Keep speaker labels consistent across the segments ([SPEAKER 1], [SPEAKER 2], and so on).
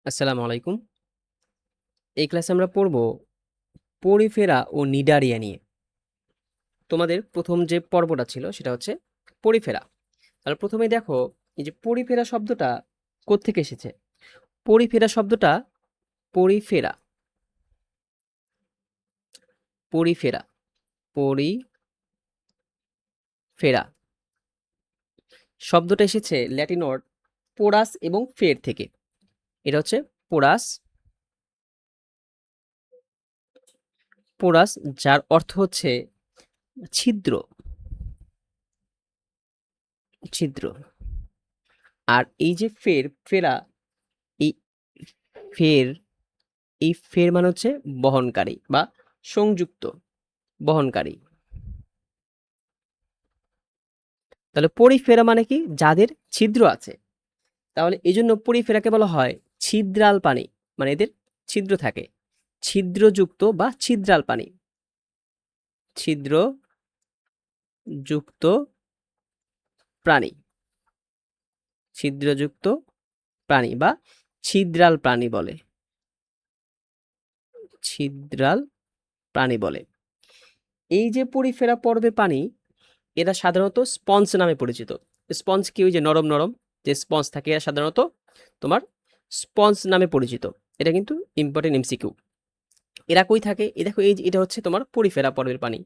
[SPEAKER 1] আসসালামু আলাইকুম। এই ক্লাসে আমরা পড়ব পরিফেরা ও নিডারিয়া নিয়ে। তোমাদের প্রথম যে পর্বটা ছিল সেটা হচ্ছে পরিফেরা। তাহলে প্রথমেই দেখো এই যে পরিফেরা শব্দটা কোত্থেকে এসেছে? পরিফেরা শব্দটা পরিফেরা, পরিফেরা, পরিফেরা শব্দটা এসেছে ল্যাটিন ওয়ার্ড পোরাস এবং ফের থেকে। এটা হচ্ছে পোরাস, পোরাস যার অর্থ হচ্ছে ছিদ্র, ছিদ্র। আর এই যে ফের, ফেরা, এই ফের, এই ফের মানে হচ্ছে বহনকারী বা সংযুক্ত, বহনকারী। তাহলে পরিফেরা মানে কি? যাদের ছিদ্র আছে। তাহলে এই জন্য পরিফেরাকে বলা হয় ছিদ্রাল পানি, মানে এদের ছিদ্র থাকে, ছিদ্রযুক্ত বা ছিদ্রাল পানি, ছিদ্রযুক্ত প্রাণী, ছিদ্রযুক্ত প্রাণী বা ছিদ্রাল প্রাণী বলে, ছিদ্রাল প্রাণী বলে। এই যে পরিফেরা পর্বের পানি, এরা সাধারণত স্পঞ্জ নামে পরিচিত। স্পঞ্জ কি? ওই যে নরম নরম যে স্পঞ্জ থাকে, এরা সাধারণত তোমার স্পঞ্জ নামে পরিচিত। এটা কিন্তু ইম্পর্টেন্ট এমসিকিউ। এরা কই থাকে? এই দেখো, এই যে এটা হচ্ছে তোমার পরিফেরা পর্বের পানি।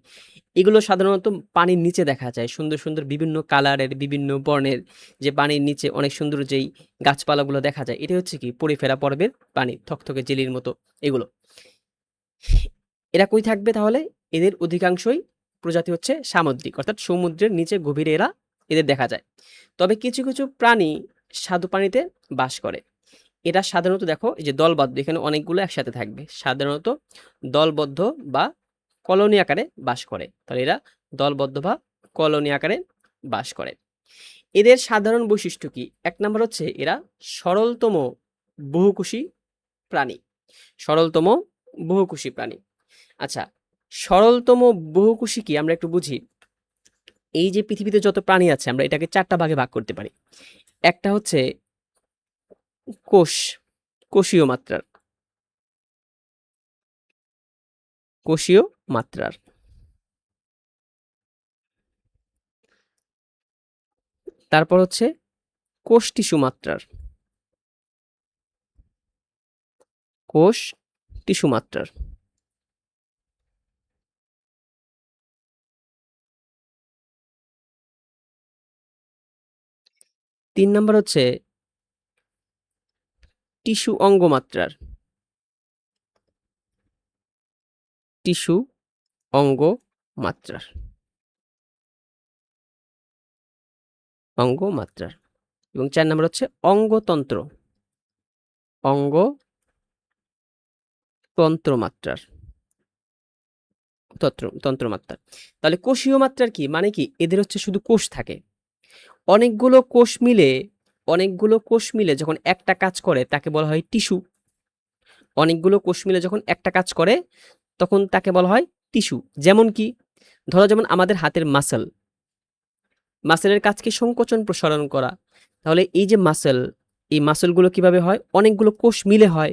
[SPEAKER 1] এগুলো সাধারণত পানির নিচে দেখা যায়, সুন্দর সুন্দর বিভিন্ন কালারের, বিভিন্ন বর্ণের, যে পানির নিচে অনেক সুন্দর যেই গাছপালাগুলো দেখা যায়, এটা হচ্ছে কি পরিফেরা পর্বের পানি, থকথকে জেলির মতো এগুলো। এরা কই থাকবে তাহলে? এদের অধিকাংশই প্রজাতি হচ্ছে সামুদ্রিক, অর্থাৎ সমুদ্রের নিচে গভীরে এরা এদের দেখা যায়। তবে কিছু কিছু প্রাণী স্বাদু পানিতে বাস করে। এরা সাধারণত দেখো এই যে দলবদ্ধ, এখানে অনেকগুলো একসাথে থাকবে, সাধারণত দলবদ্ধ বা কলোনি আকারে বাস করে। তাহলে এরা দলবদ্ধ বা কলোনি আকারে বাস করে। এদের সাধারণ বৈশিষ্ট্য কি? এক নম্বর হচ্ছে এরা সরলতম বহুকোষী প্রাণী, সরলতম বহুকোষী প্রাণী। আচ্ছা, সরলতম বহুকোষী কি আমরা একটু বুঝি। এই যে পৃথিবীতে যত প্রাণী আছে, আমরা এটাকে ৪ টা ভাগে ভাগ করতে পারি। একটা হচ্ছে কোষ, কোষীয় মাত্রার, কোষীয় মাত্রার। তারপর হচ্ছে কোষ টিস্যু মাত্রার, কোষ টিস্যু মাত্রার। তিন নাম্বার হচ্ছে টিস্যু অঙ্গ মাত্রার, টিস্যু অঙ্গ মাত্রার, অঙ্গ মাত্রার। এবং ৪ নাম্বার হচ্ছে অঙ্গতন্ত্র, অঙ্গতন্ত্র মাত্রার, তন্ত্রমাত্রার। তাহলে কোষীয় মাত্রার কি মানে? কি এদের হচ্ছে শুধু কোষ থাকে, অনেকগুলো কোষ মিলে, অনেকগুলো কোষ মিলে যখন একটা কাজ করে তাকে বলা হয় টিস্যু। অনেকগুলো কোষ মিলে যখন একটা কাজ করে তখন তাকে বলা হয় টিস্যু। যেমন কি, ধরো যেমন আমাদের হাতের মাসল, মাসেলের কাজ কি? সংকোচন প্রসারণ করা। তাহলে এই যে মাসল, এই মাসলগুলো কিভাবে হয়? অনেকগুলো কোষ মিলে হয়।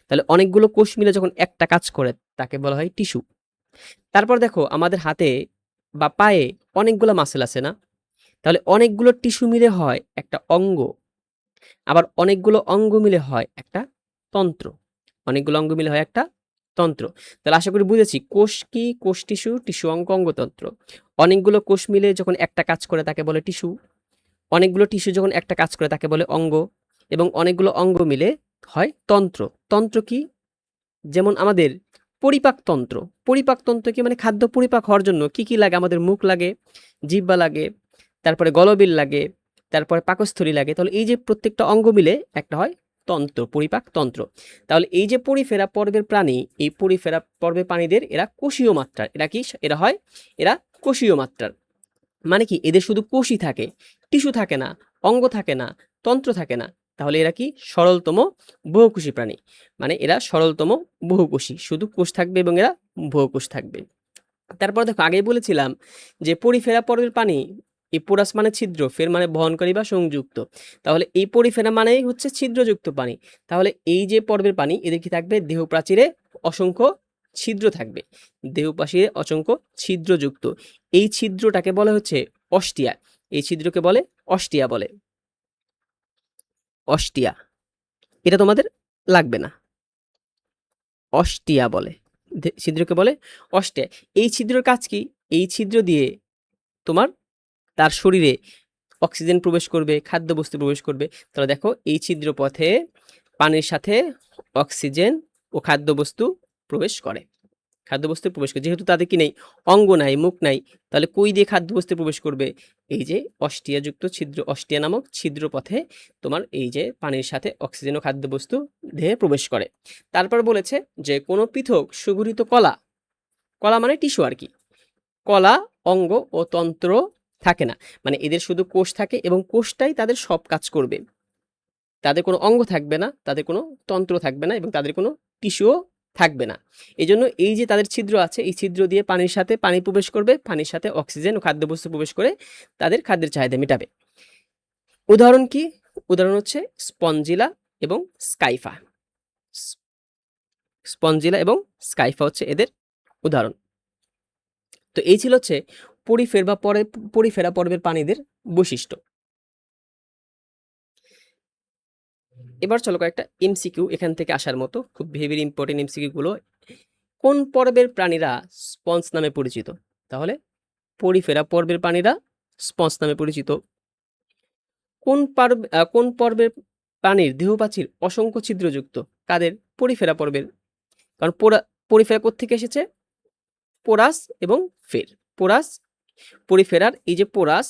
[SPEAKER 1] তাহলে অনেকগুলো কোষ মিলে যখন একটা কাজ করে তাকে বলা হয় টিস্যু। তারপর দেখো আমাদের হাতে বা পায়ে অনেকগুলো মাসল আছে না? তাহলে অনেকগুলো টিস্যু মিলে হয় একটা অঙ্গ, আবার অনেকগুলো অঙ্গ মিলে হয় একটা তন্ত্র, অনেকগুলো অঙ্গ মিলে হয় একটা তন্ত্র। তাহলে আশা করি বুঝেছি কোষ কি? কোষ টিস্যু, টিস্যু অঙ্গ, অঙ্গতন্ত্র। অনেকগুলো কোষ মিলে যখন একটা কাজ করে তাকে বলে টিস্যু, অনেকগুলো টিস্যু যখন একটা কাজ করে তাকে বলে অঙ্গ, এবং অনেকগুলো অঙ্গ মিলে হয় তন্ত্র। তন্ত্র কি? যেমন আমাদের পরিপাকতন্ত্র, পরিপাকতন্ত্র কি? মানে খাদ্য পরিপাক হওয়ার জন্য কি কি লাগে? আমাদের মুখ লাগে, জিহ্বা লাগে, তারপরে গলবিল লাগে, তারপরে পাকস্থলী লাগে। তাহলে এই যে প্রত্যেকটা অঙ্গ মিলে একটা হয় তন্ত্র, পরিপাক তন্ত্র। তাহলে এই যে পরিফেরা পর্বের প্রাণী, এই পরিফেরা পর্বের প্রাণীদের এরা কোষীয় মাত্রার। এরা কি? এরা হয়, এরা কোষীয় মাত্রার। মানে কি? এদের শুধু কোষই থাকে, টিস্যু থাকে না, অঙ্গ থাকে না, তন্ত্র থাকে না। তাহলে এরা কি? সরলতম বহুকোষী প্রাণী। মানে এরা সরলতম বহুকোষী, শুধু কোষ থাকবে এবং এরা বহুকোষ থাকবে। তারপর দেখো আগেই বলেছিলাম যে পরিফেরা পর্বের প্রাণী এই পোরাস মানে ছিদ্র, ফের মানে বহনকারী বা সংযুক্ত। তাহলে এই পরিফেরা মানেই হচ্ছে ছিদ্রযুক্ত পানি। তাহলে এই যে পর্বের পানি এদের কি থাকবে? দেহপ্রাচীরে অসংখ্য ছিদ্র থাকবে। দেহপ্রাচীরে অসংখ্য ছিদ্রযুক্ত। এই ছিদ্রটাকে বলা হচ্ছে অস্টিয়া। এই ছিদ্রকে বলে অস্টিয়া বলে। অস্টিয়া। এটা তোমাদের লাগবে না। অস্টিয়া বলে। ছিদ্রকে বলে অস্টিয়া। এই ছিদ্রের কাজ কি? এই ছিদ্র দিয়ে তোমার তার শরীরে অক্সিজেন প্রবেশ করবে, খাদ্যবস্তু প্রবেশ করবে। তাহলে দেখো এই ছিদ্র পথে পানির সাথে অক্সিজেন ও খাদ্যবস্তু প্রবেশ করে। খাদ্যবস্তু প্রবেশ করে, যেহেতু তাদের কি নেই, অঙ্গ নাই, মুখ নাই, তাহলে কই দিয়ে খাদ্যবস্তু প্রবেশ করবে? এই যে অস্টিয়াযুক্ত ছিদ্র, অস্টিয়া নামক ছিদ্র পথে তোমার এই যে পানির সাথে অক্সিজেন ও খাদ্যবস্তু দেহে প্রবেশ করে। তারপর বলেছে যে কোনো পৃথক সুগঠিত কলা, কলা মানে টিস্যু আর কি, কলা, অঙ্গ ও তন্ত্র থাকে না। মানে এদের শুধু কোষ থাকে এবং কোষটাই তাদের সব কাজ করবে। তাদের কোনো অঙ্গ থাকবে না, তাদের কোনো তন্ত্র থাকবে না এবং তাদের কোনো টিস্যুও থাকবে না। এই জন্য এই যে তাদের ছিদ্র আছে, এই ছিদ্র দিয়ে পানির সাথে পানি প্রবেশ করবে, পানির সাথে অক্সিজেন ও খাদ্যবস্তু প্রবেশ করে তাদের খাদ্যের চাহিদা মেটাবে। উদাহরণ কি? উদাহরণ হচ্ছে স্পঞ্জিলা এবং স্কাইফা। স্পঞ্জিলা এবং স্কাইফা হচ্ছে এদের উদাহরণ। তো এই ছিল হচ্ছে পরিফেরা পর্বের প্রাণীদের বৈশিষ্ট্য। এবার চলো কয়েকটা এমসিকিউ এখান থেকে আসার মতো, খুব ভেরি ইম্পর্টেন্ট এমসিকিউ গুলো। কোন পর্বের প্রাণীরা স্পঞ্জ নামে পরিচিত? তাহলে পরিফেরা পর্বের প্রাণীরা স্পঞ্জ নামে পরিচিত। কোন পর্বের প্রাণীর দেহপ্রাচীর অসংখ্য ছিদ্রযুক্ত? কাদের? পরিফেরা পর্বের। কারণ পরিফেরা কোত্থেকে এসেছে? পোরাস এবং ফের। পোরাস, পরিফেরার এই যে পোরাস,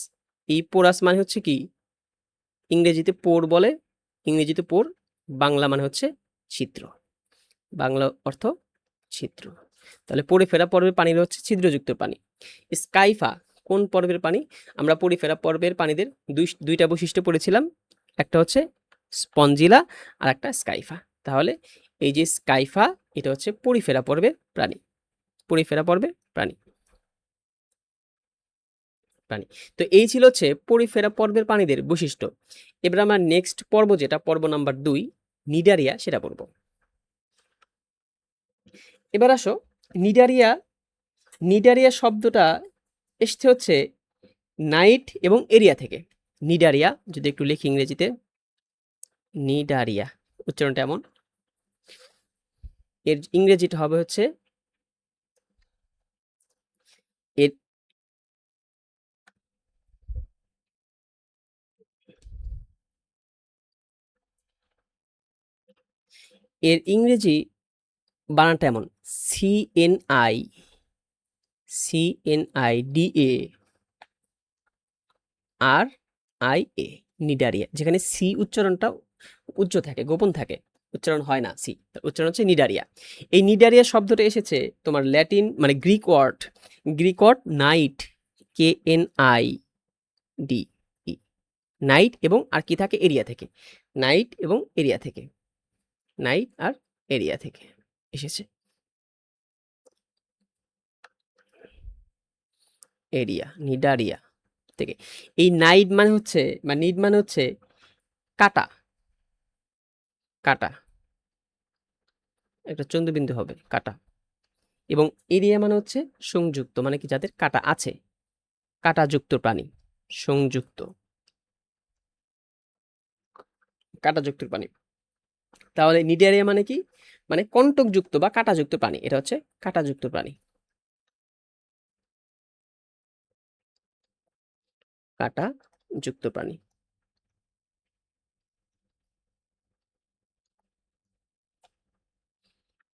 [SPEAKER 1] এই পোরাস মানে হচ্ছে কি? ইংরেজিতে পোর বলে, ইংরেজিতে পোর, বাংলা মানে হচ্ছে ছিদ্র, বাংলা অর্থ ছিদ্র। তাহলে পরিফেরা পর্বের পানির হচ্ছে ছিদ্রযুক্ত পানি। স্কাইফা কোন পর্বের পানি? আমরা পরিফেরা পর্বের পানিদের দুইটা বৈশিষ্ট্য পড়েছিলাম, একটা হচ্ছে স্পঞ্জিলা আর একটা স্কাইফা। তাহলে এই যে স্কাইফা, এটা হচ্ছে পরিফেরা পর্বের প্রাণী। পরিফেরা পর্বের প্রাণী। তো এই ছিল হচ্ছে পরিফেরা পর্বের প্রাণীদের বৈশিষ্ট্য। এবার আমরা নেক্সট পর্ব, যেটা পর্ব নাম্বার 2, নিডারিয়া, সেটা পড়ব। এবার আসো, নিডারিয়া। নিডারিয়া শব্দটা এসছে হচ্ছে নাইট এবং এরিয়া থেকে। নিডারিয়া যদি একটু লিখি ইংরেজিতে, নিডারিয়া উচ্চারণটা এমন, এর ইংরেজিটা হবে হচ্ছে এর এর ইংরেজি বানানটা এমন, CNI DA RIA, নিডারিয়া। যেখানে সি উচ্চারণটা উচ্চ থাকে, গোপন থাকে, উচ্চারণ হয় না সি, উচ্চারণ হচ্ছে নিডারিয়া। এই নিডারিয়া শব্দটা এসেছে তোমার ল্যাটিন মানে Greek word knight, KNID, knight এবং আর কি থাকে? এরিয়া থেকে। নাইট এবং এরিয়া থেকে, নাইট আর এরিয়া থেকে এসেছে। এরিয়া, নিডারিয়া থেকে। এই নাইট মানে হচ্ছে, মানে নিড মানে হচ্ছে কাটা, কাটা, একটা চন্দ্রবিন্দু হবে, কাটা। এবং এরিয়া মানে হচ্ছে সংযুক্ত, মানে কি যাদের কাটা আছে, কাটাযুক্ত প্রাণী, সংযুক্ত, কাটাযুক্ত প্রাণী। তাহলে নিডারিয়া মানে কি? মানে কণ্টকযুক্ত বা কাটাযুক্ত প্রাণী, এটা হচ্ছে কাটাযুক্ত প্রাণী, কাটাযুক্ত প্রাণী।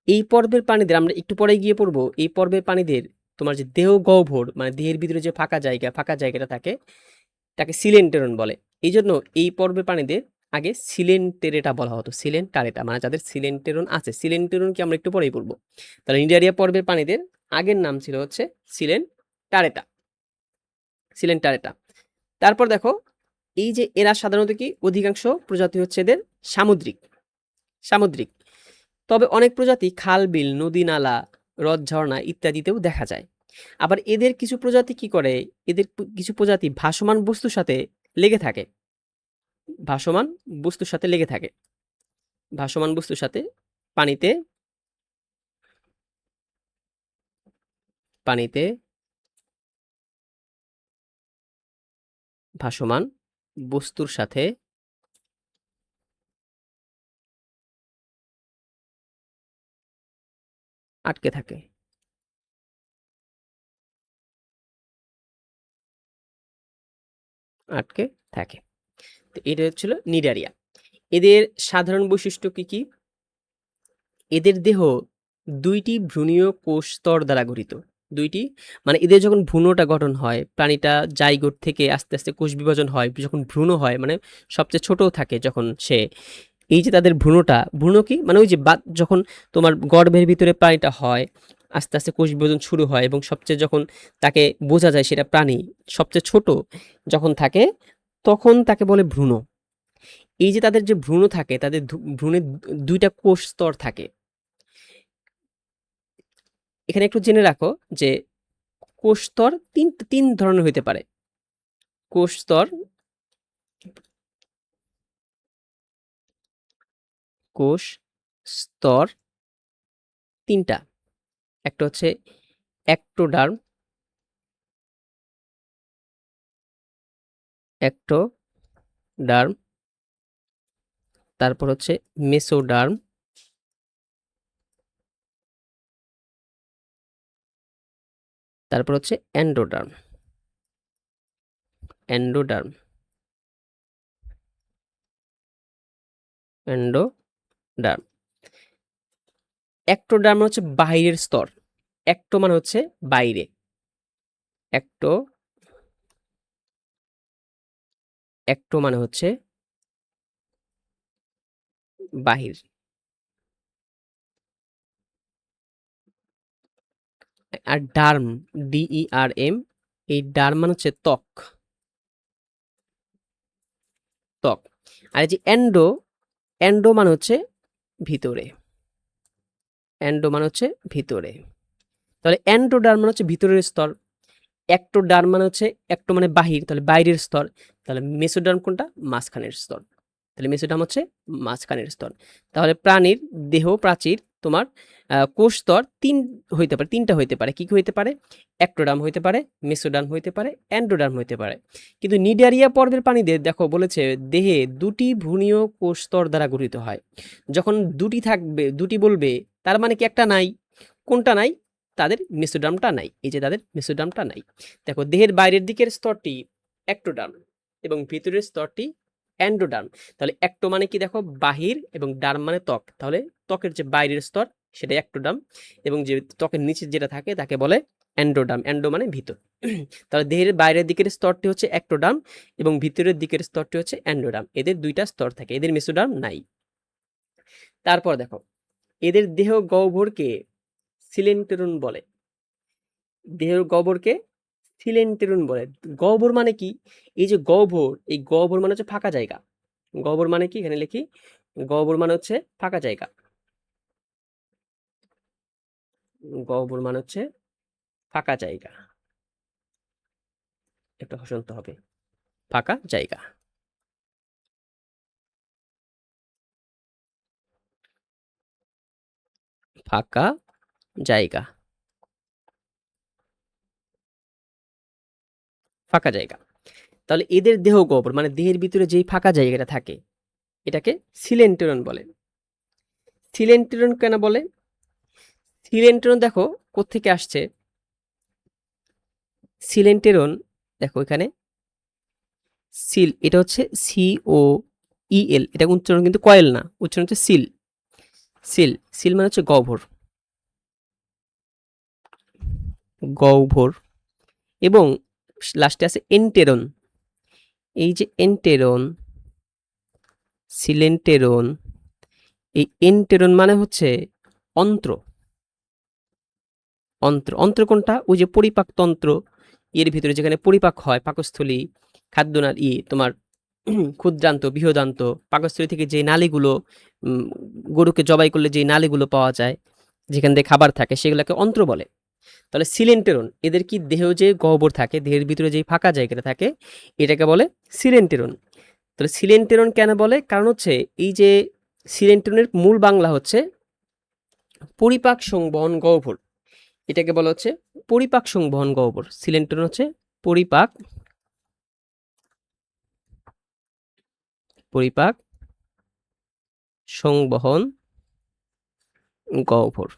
[SPEAKER 1] এই পর্বের প্রাণীদের আমরা একটু পরে গিয়ে পড়বো। এই পর্বের প্রাণীদের তোমার যে দেহ গহ্বর, মানে দেহের ভিতরে যে ফাঁকা জায়গাটা থাকে, তাকে সিলেন্টেরন বলে। এই জন্য এই পর্বের প্রাণীদের আগে সিলেন্টেরেটা বলা হতো, সিলেন্টারেটা, মানে যাদের সিলেন্টেরন আছে। সিলেন্টেরন কি আমরা একটু পরেই বলবো। তাহলে নিডারিয়া পর্বের প্রাণীদের আগের নাম ছিল হচ্ছে সিলেন্টারেটা, সিলেন্টারেটা। তারপর দেখো, এই যে এরা সাধারণত কি, অধিকাংশ প্রজাতি হচ্ছে এদের সামুদ্রিক, সামুদ্রিক। তবে অনেক প্রজাতি খাল, বিল, নদী, নালা, হ্রদ, ঝর্ণা ইত্যাদিতেও দেখা যায়। আবার এদের কিছু প্রজাতি কি করে, এদের কিছু প্রজাতি ভাসমান বস্তুর সাথে লেগে থাকে, ভাসমান বস্তুর সাথে লেগে থাকে, ভাসমান বস্তুর সাথে পানিতে পানিতে ভাসমান বস্তুর সাথে আটকে থাকে। আটকে থাকে। তো এটা হচ্ছিল নিডারিয়া। এদের সাধারণ বৈশিষ্ট্য কি কি? এদের দেহ ২টি ভ্রূণীয় কোষ স্তর দ্বারা গঠিত। ২টি মানে এদের যখন ভ্রূণটা গঠন হয়, প্রাণীটা জাইগোট থেকে আস্তে, আস্তে কোষ বিভাজন হয়, যখন ভ্রূণ হয় মানে সবচেয়ে ছোট থাকে যখন সে, এই যে তাদের ভ্রূণ কি? মানে ওই যে যখন তোমার গর্ভের ভিতরে প্রাণীটা হয়, আস্তে, আস্তে কোষ বিভাজন শুরু হয় এবং সবচেয়ে যখন তাকে বোঝা যায় সেটা প্রাণী, সবচেয়ে ছোট যখন থাকে তখন তাকে বলে ভ্রূণ। এই যে তাদের যে ভ্রূণ থাকে, তাদের ভ্রূণের ২টা কোষ স্তর থাকে। এখানে একটু জেনে রাখো যে কোষ স্তর ৩ ধরনের হইতে পারে। কোষ স্তর ৩টা। একটা হচ্ছে একটোডার্ম, তারপর হচ্ছে মেসোডার্ম, তারপর হচ্ছে এন্ডোডার্ম। এন্ডোডার্ম একটোডার্ম হচ্ছে বাহিরের স্তর। একটো মানে হচ্ছে বাইরে। একটো মানে হচ্ছে বাহির। আর ডার্ম, DERM, এই ডার্ম মানে হচ্ছে ত্বক। আর এই যে এন্ডো মানে হচ্ছে ভিতরে। তাহলে এন্ডোডার্ম মানে হচ্ছে ভিতরের স্তর, একটোডার্ম মানে হচ্ছে একটো মানে বাহির, তাহলে বাইরের স্তর। তাহলে মেসোডার্ম কোনটা? মাঝখানের স্তর। তাহলে মেসোডার্ম হচ্ছে মাঝখানের স্তর। তাহলে প্রাণীর দেহ প্রাচীর তোমার কোষ স্তর ৩টা হইতে পারে। কি হইতে পারে? একটোডার্ম হইতে পারে, মেসোডার্ম হইতে পারে, এন্ডোডার্ম হইতে পারে। কিন্তু নিডারিয়া পর্বের প্রাণীদের দেখো বলেছে দেহে ২টি ভ্রূণীয় কোষ স্তর দ্বারা গঠিত হয়। যখন ২টি থাকবে, ২টি বলবে তার মানে কি একটা নাই? কোনটা নাই? তাদের মেসোডার্মটা নাই। এই যে তাদের মেসোডার্মটা নাই। দেখো দেহের বাইরের দিকের স্তরটি একটোডার্ম এবং ভিতরের স্তরটি এন্ডোডার্ম। তাহলে একটো মানে কি? দেখো বাহির, এবং ডার্ম মানে ত্বক। তাহলে ত্বকের যে বাইরের স্তর সেটা একটোডার্ম, এবং যে ত্বকের নিচে যেটা থাকে তাকে বলে এন্ডোডার্ম। এন্ডো মানে ভিতর। তাহলে দেহের বাইরের দিকের স্তরটি হচ্ছে একটোডার্ম এবং ভিতরের দিকের স্তরটি হচ্ছে এন্ডোডার্ম। এদের ২টা স্তর থাকে, এদের মেসোডার্ম নাই। তারপর দেখো এদের দেহ গহ্বরকে সিলেন্টেরন বলে। দেহের গহ্বরকে সিলেন্টেরন বলে। গহ্বর মানে কি? এই যে গহ্বর, এই গহ্বর মানে হচ্ছে ফাঁকা জায়গা। গহ্বর মানে কি? এখানে লিখি, গহ্বর মানে হচ্ছে ফাঁকা জায়গা। গহ্বর মানে হচ্ছে ফাঁকা জায়গা। একটা শুনতে হবে, ফাঁকা জায়গা। ফাঁকা জায়গা। ফাঁকা জায়গা। তাহলে এদের দেহ গহ্বর মানে দেহের ভিতরে যেই ফাঁকা জায়গাটা থাকে এটাকে সিলেন্টেরন বলে। সিলেন্টেরন কেন বলে? সিলেন্টেরন দেখো কোত্থেকে আসছে। সিলেন্টেরন দেখো এখানে সিল, এটা হচ্ছে COEL, এটা উচ্চারণ কিন্তু কয়েল না, উচ্চারণ হচ্ছে সিল। সিল মানে হচ্ছে গহ্বর, এবং লাস্টে আছে এন্টেরন। এই যে এন্টেরন, সিলেন্টেরন, এই এন্টেরন মানে হচ্ছে অন্ত্র। অন্ত্র কোনটা? ওই যে পরিপাকতন্ত্র, এর ভিতরে যেখানে পরিপাক হয়, পাকস্থলী, খাদ্যনাল, তোমার ক্ষুদ্রান্ত, বৃহদান্ত, পাকস্থলী থেকে যে নালীগুলো, গরুকে জবাই করলে যে নালীগুলো পাওয়া যায়, যেখান দিয়ে খাবার থাকে, সেগুলোকে অন্ত্র বলে। তাহলে সিলেন্টেরন এদের কি দেহ যে গহ্বর থাকে, দেহের ভিতরে যে ফাঁকা জায়গাটা থাকে এটাকে বলে সিলেন্টেরন। তাহলে সিলেন্টেরন কেন বলে? কারণ হচ্ছে এই যে সিলেন্টেরনের মূল বাংলা হচ্ছে পরিপাক সংবহন গহ্বর। এটাকে বলা হচ্ছে পরিপাক সংবহন গহ্বর। সিলেন্টেরন হচ্ছে পরিপাক পরিপাক সংবহন গহ্বর।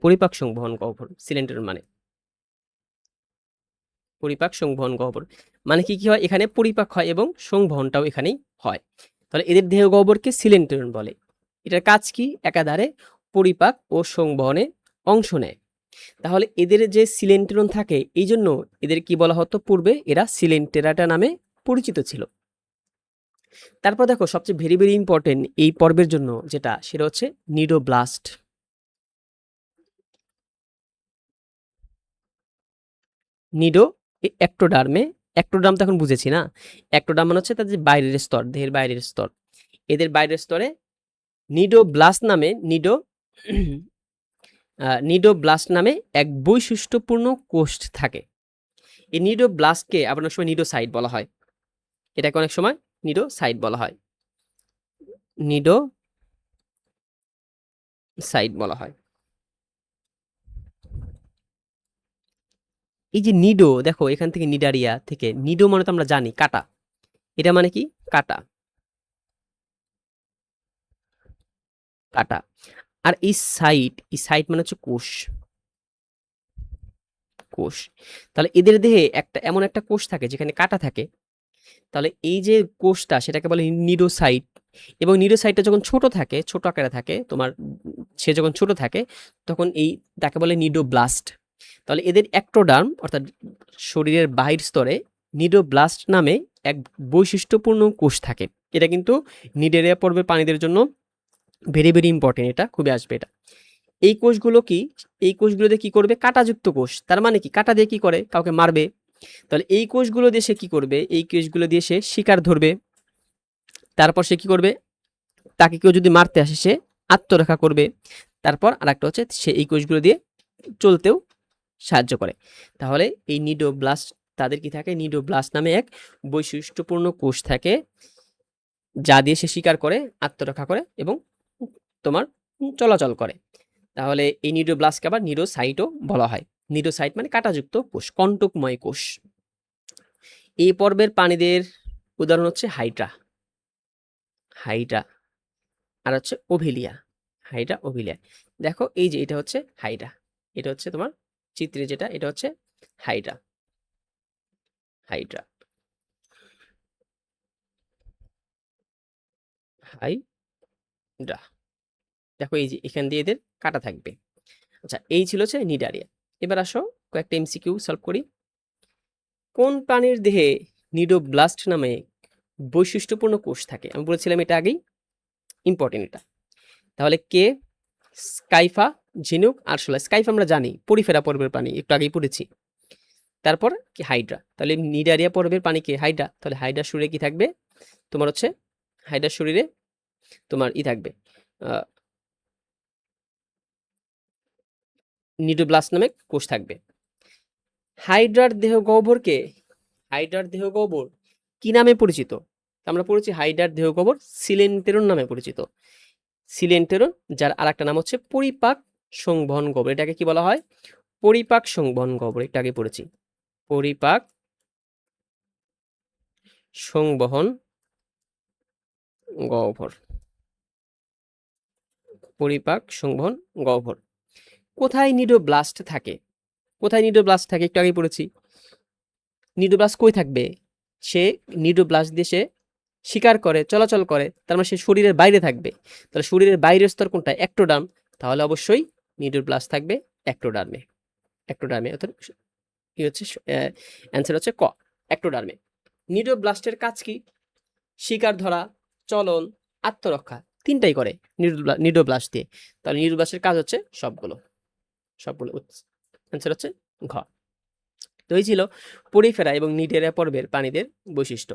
[SPEAKER 1] পরিপাক সংবহন গহ্বর সিলেন্টেরন মানে পরিপাক সংবহন গহ্বর মানে কি হয়, এখানে পরিপাক হয় এবং সংবহনটাও এখানেই হয়। তাহলে এদের দেহ গহ্বরকে সিলেন্টেরন বলে। এটার কাজ কি? একাধারে পরিপাক ও সংবহনে অংশ নেয়। তাহলে এদের যে সিলেন্টেরন থাকে এই জন্য এদের কি বলা হতো পূর্বে? এরা সিলেন্টেরাটা নামে পরিচিত ছিল। তারপর দেখো সবচেয়ে ভেরি ভেরি ইম্পর্টেন্ট এই পর্বের জন্য যেটা, সেটা হচ্ছে নিডোব্লাস্ট। নিডো একটোডার্মে, একটোডার্ম তো এখন বুঝেছি না, একটোডার্ম মানে হচ্ছে তাদের বাইরের স্তর, দেহের বাইরের স্তর। এদের বাইরের স্তরে নিডোব্লাস্ট নামে নিডোব্লাস্ট নামে এক বৈশিষ্ট্যপূর্ণ কোষ থাকে। এই নিডোব্লাস্টকে আবার অনেক সময় নিডোসাইট বলা হয়। এটাকে অনেক সময় নিডোসাইট বলা হয়। নিডোসাইট বলা হয়। এই যে নিডো, দেখো এখান থেকে নিডারিয়া থেকে নিডো মানে তো আমরা জানি কাটা, এটা মানে কি? কাটা, কাটা। আর এই সাইট মানে হচ্ছে কোষ, কোষ। তাহলে এদের দেহে একটা এমন একটা কোষ থাকে যেখানে কাটা থাকে। তাহলে এই যে কোষটা সেটাকে বলে নিডোসাইট। এবং নিডোসাইটটা যখন ছোট থাকে, ছোট আকারে থাকে তোমার, সে যখন ছোট থাকে তখন তাকে বলে নিডোব্লাস্ট। তাহলে এদের একটোডার্ম অর্থাৎ শরীরের বাহির স্তরে নিডোব্লাস্ট নামে এক বৈশিষ্ট্যপূর্ণ কোষ থাকে। এটা কিন্তু নিডেরিয়া পর্বের প্রাণীদের জন্য ভেরি ভেরি ইম্পর্টেন্ট, এটা খুবই আসবে এটা। এই কোষগুলো কি? এই কোষগুলোতে কি করবে? কাঁটাযুক্ত কোষ। তার মানে কি? কাঁটা দিয়ে কি করে? কাউকে মারবে। তাহলে এই কোষগুলো দিয়ে সে কি করবে? এই কোষগুলো দিয়ে সে শিকার ধরবে। তারপর সে কি করবে? তাকে কেউ যদি মারতে আসে সে আত্মরক্ষা করবে। তারপর আরেকটা হচ্ছে সে এই কোষগুলো দিয়ে চলতেও সাহায্য করে। তাহলে এই নিডোব্লাস্ট তাদের কি থাকে? নিডোব্লাস্ট নামে এক বৈশিষ্ট্যপূর্ণ কোষ থাকে যা দিয়ে সে শিকার করে, আত্মরক্ষা করে এবং তোমার চলাচল করে। তাহলে এই নিডোব্লাস্টকে আবার নিডোসাইটও বলা হয়। নিডোসাইট মানে কাঁটাযুক্ত কোষ, কণ্টকময় কোষ। এই পর্বের প্রাণীদের উদাহরণ হচ্ছে হাইড্রা, হাইড্রা আর হচ্ছে ওভিলিয়া, হাইড্রা ওভিলিয়া। দেখো এই যে এটা হচ্ছে হাইড্রা, এটা হচ্ছে তোমার চিত্রে যেটা, এটা হচ্ছে হাইড্রা, হাইড্রা, হাইড্রা। দেখো এই যে এখান দিয়ে এদের কাটা থাকবে। আচ্ছা, এই ছিল হচ্ছে নিডারিয়া। এবার আসো কয়েকটা এমসিকিউ সলভ করি। কোন প্রাণীর দেহে নিডোব্লাস্ট নামে বৈশিষ্ট্যপূর্ণ কোষ থাকে? আমি বলেছিলাম এটা আগেই, ইম্পর্টেন্ট এটা। তাহলে কে? স্কাইফা, ঝিনুক, আরশোলা। স্কাইফা আমরা জানি পরিফেরা পর্বের প্রাণী, একটু আগেই পড়েছি। তারপর কি? হাইড্রা। তাহলে নিডারিয়া পর্বের প্রাণী কে? হাইড্রা। তাহলে হাইড্রার শরীরে কি থাকবে? তোমার হচ্ছে হাইড্রার শরীরে তোমার থাকবে নিডোব্লাস্ট নামে কোষ থাকবে। হাইড্রার দেহ গহ্বরকে, হাইড্রার দেহ গহ্বর কি নামে পরিচিত? আমরা পড়েছি হাইড্রার দেহ গহ্বর সিলেন্টেরন নামে পরিচিত। সিলেন্টেরন, যার আরেকটা নাম হচ্ছে পরিপাক সংবহন গহ্বর। এটাকে কি বলা হয়? পরিপাক সংবহন গহ্বর, একটু আগে পড়েছি। পরিপাক সংবহন গহ্বর, পরিপাক সংবহন গহ্বর। কোথায় নিডোব্লাস্ট থাকে? কোথায় নিডোব্লাস্ট থাকে? একটু আগে পড়েছি। নিডোব্লাস্ট কই থাকবে? সে নিডোব্লাস্ট দিয়ে সে শিকার করে, চলাচল করে, তার মানে সে শরীরের বাইরে থাকবে। তাহলে শরীরের বাইরের স্তর কোনটা? একটোডার্ম। তাহলে অবশ্যই নিডোব্লাস্ট থাকবে একটোডার্মে, একটোডার্মে। অর্থাৎ কি হচ্ছে অ্যান্সার হচ্ছে ক, একটোডার্মে। নিডোব্লাস্টের কাজ কি? শিকার ধরা, চলন, আত্মরক্ষা, তিনটাই করে নিডোব্লাস্ট দিয়ে। তাহলে নিডোব্লাস্টের কাজ হচ্ছে সবগুলো, সবগুলো। অ্যান্সার হচ্ছে ঘ। তো এই ছিল পরিফেরা এবং নিডেরিয়া পর্বের প্রাণীদের বৈশিষ্ট্য।